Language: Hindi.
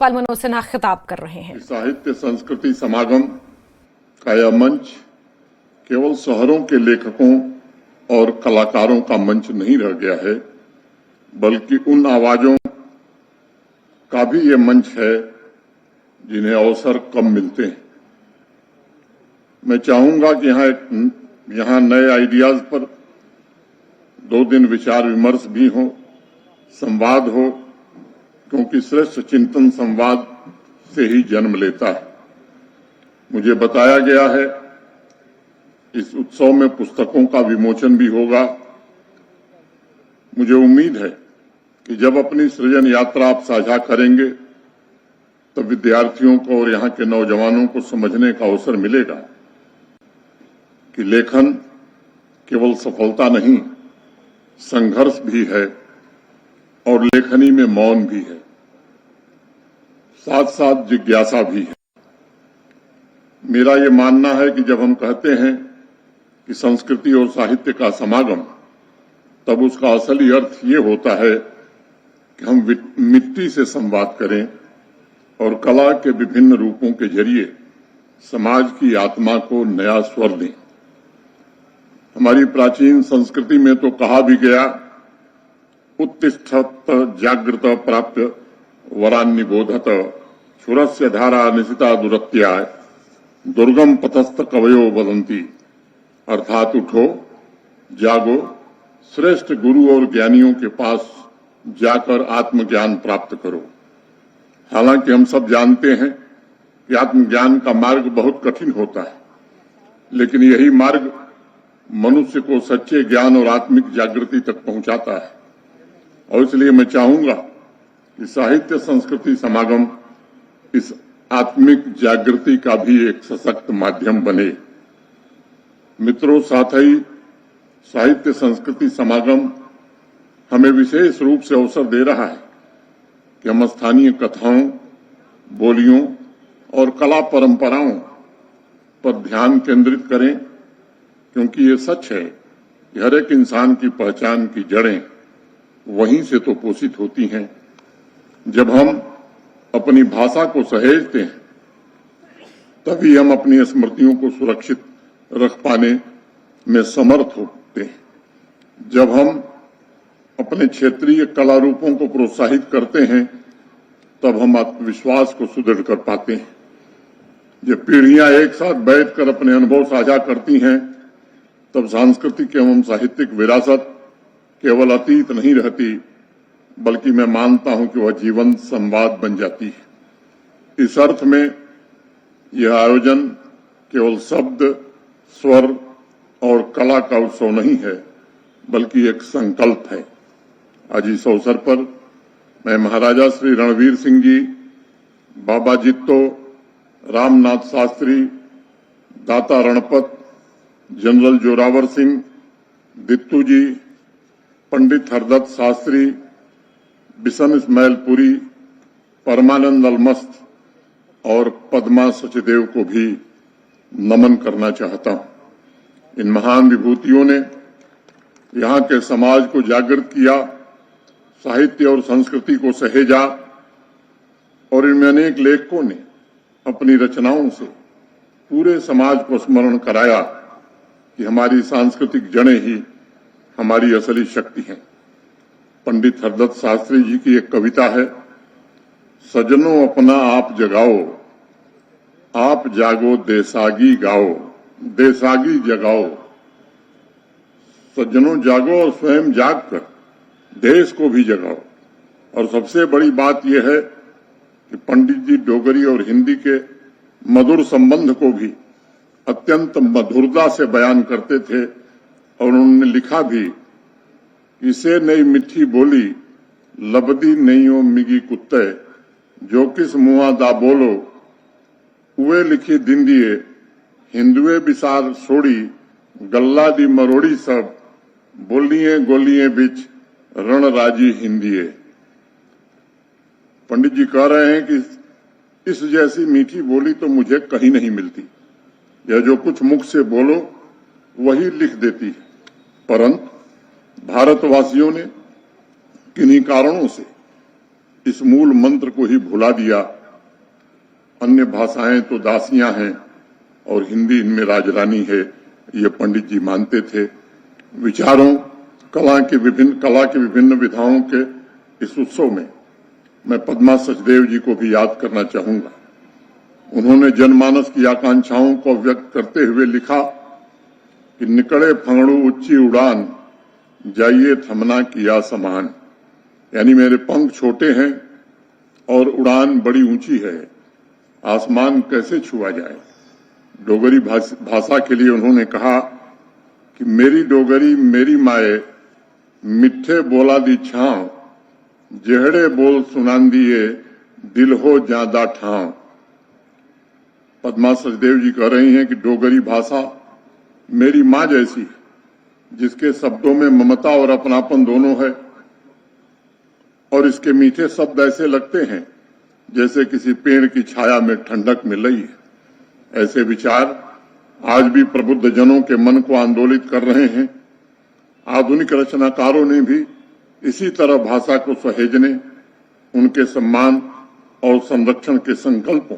मनोज सिन्हा खिताब कर रहे हैं। साहित्य संस्कृति समागम का यह मंच केवल शहरों के लेखकों और कलाकारों का मंच नहीं रह गया है, बल्कि उन आवाजों का भी ये मंच है जिन्हें अवसर कम मिलते हैं। मैं चाहूंगा कि यहाँ नए आइडियाज पर 2 दिन विचार विमर्श भी हो, संवाद हो, क्योंकि श्रेष्ठ चिंतन संवाद से ही जन्म लेता है। मुझे बताया गया है इस उत्सव में पुस्तकों का विमोचन भी होगा। मुझे उम्मीद है कि जब अपनी सृजन यात्रा आप साझा करेंगे तब विद्यार्थियों को और यहाँ के नौजवानों को समझने का अवसर मिलेगा कि लेखन केवल सफलता नहीं, संघर्ष भी है और लेखनी में मौन भी है, साथ साथ जिज्ञासा भी है। मेरा ये मानना है कि जब हम कहते हैं कि संस्कृति और साहित्य का समागम, तब उसका असली अर्थ ये होता है कि हम मिट्टी से संवाद करें और कला के विभिन्न रूपों के जरिए समाज की आत्मा को नया स्वर दें। हमारी प्राचीन संस्कृति में तो कहा भी गया, उत्तिष्ठत जागृत प्राप्त वरान्निबोधत क्षुरस्य धारा निशिता दुरत्याय दुर्गम पथस्थ कवयो वदंती। अर्थात उठो, जागो, श्रेष्ठ गुरु और ज्ञानियों के पास जाकर आत्मज्ञान प्राप्त करो। हालांकि हम सब जानते हैं कि आत्मज्ञान का मार्ग बहुत कठिन होता है, लेकिन यही मार्ग मनुष्य को सच्चे ज्ञान और आत्मिक जागृति तक पहुंचाता है। और इसलिए मैं चाहूंगा कि साहित्य संस्कृति समागम इस आत्मिक जागृति का भी एक सशक्त माध्यम बने। मित्रों, साथ ही साहित्य संस्कृति समागम हमें विशेष रूप से अवसर दे रहा है कि हम स्थानीय कथाओं, बोलियों और कला परंपराओं पर ध्यान केंद्रित करें, क्योंकि ये सच है कि हर एक इंसान की पहचान की जड़ें वहीं से तो पोषित होती हैं। जब हम अपनी भाषा को सहेजते हैं, तभी हम अपनी स्मृतियों को सुरक्षित रख पाने में समर्थ होते हैं। जब हम अपने क्षेत्रीय कला रूपों को प्रोत्साहित करते हैं, तब हम आत्मविश्वास को सुदृढ़ कर पाते हैं। जब पीढ़ियां एक साथ बैठकर अपने अनुभव साझा करती हैं, तब सांस्कृतिक एवं साहित्यिक विरासत केवल अतीत नहीं रहती, बल्कि मैं मानता हूं कि वह जीवंत संवाद बन जाती है। इस अर्थ में यह आयोजन केवल शब्द, स्वर और कला का उत्सव नहीं है, बल्कि एक संकल्प है। आज इस अवसर पर मैं महाराजा श्री रणवीर सिंह जी, बाबा जित्तो, रामनाथ शास्त्री, दाता रणपत, जनरल जोरावर सिंह, दित्तू जी, पंडित हरदत्त शास्त्री, बिशन इस्माइल पुरी, परमानंद अलमस्त और पद्मा सचदेव को भी नमन करना चाहता हूं। इन महान विभूतियों ने यहाँ के समाज को जागृत किया, साहित्य और संस्कृति को सहेजा, और इनमें अनेक लेखकों ने अपनी रचनाओं से पूरे समाज को स्मरण कराया कि हमारी सांस्कृतिक जड़ें ही हमारी असली शक्ति हैं। पंडित हरदत्त शास्त्री जी की एक कविता है, सजनों अपना आप जगाओ, आप जागो देसागी गाओ, देसागी जगाओ। सज्जनों जागो और स्वयं जागकर देश को भी जगाओ। और सबसे बड़ी बात यह है कि पंडित जी डोगरी और हिंदी के मधुर संबंध को भी अत्यंत मधुरता से बयान करते थे, और उन्होंने लिखा भी, इसे नई मिठी बोली लबदी नईयो मिगी कुत्ते, जो किस मुआ दा बोलो उवे लिखी दिंदिए, हिंदुए बिसार सोड़ी गल्ला दी मरोड़ी सब, बोलिए गोलिए बिच रणराजी हिंदिए। पंडित जी कह रहे हैं कि इस जैसी मीठी बोली तो मुझे कहीं नहीं मिलती। यह जो कुछ मुख से बोलो वही लिख देती है। परंतु भारतवासियों ने किन्हीं कारणों से इस मूल मंत्र को ही भुला दिया। अन्य भाषाएं तो दासियां हैं और हिंदी इनमें राजरानी है, ये पंडित जी मानते थे। विचारों, कला की विभिन्न विधाओं के इस उत्सव में मैं पद्मा सचदेव जी को भी याद करना चाहूंगा। उन्होंने जनमानस की आकांक्षाओं को व्यक्त करते हुए लिखा कि निकले फंगड़ू ऊंची उड़ान, जाइए थमना किया समान। यानी मेरे पंख छोटे हैं और उड़ान बड़ी ऊंची है, आसमान कैसे छुआ जाए। डोगरी भाषा के लिए उन्होंने कहा कि मेरी डोगरी मेरी माए, मिठे बोला दी छांव, जेहड़े बोल सुनान दिए, दिल हो ज्यादा ठाव। पद्मा सचदेव जी कह रही हैं कि डोगरी भाषा मेरी माँ जैसी, जिसके शब्दों में ममता और अपनापन दोनों है, और इसके मीठे शब्द ऐसे लगते हैं जैसे किसी पेड़ की छाया में ठंडक मिल रही है। ऐसे विचार आज भी प्रबुद्ध जनों के मन को आंदोलित कर रहे हैं। आधुनिक रचनाकारों ने भी इसी तरह भाषा को सहेजने, उनके सम्मान और संरक्षण के संकल्पों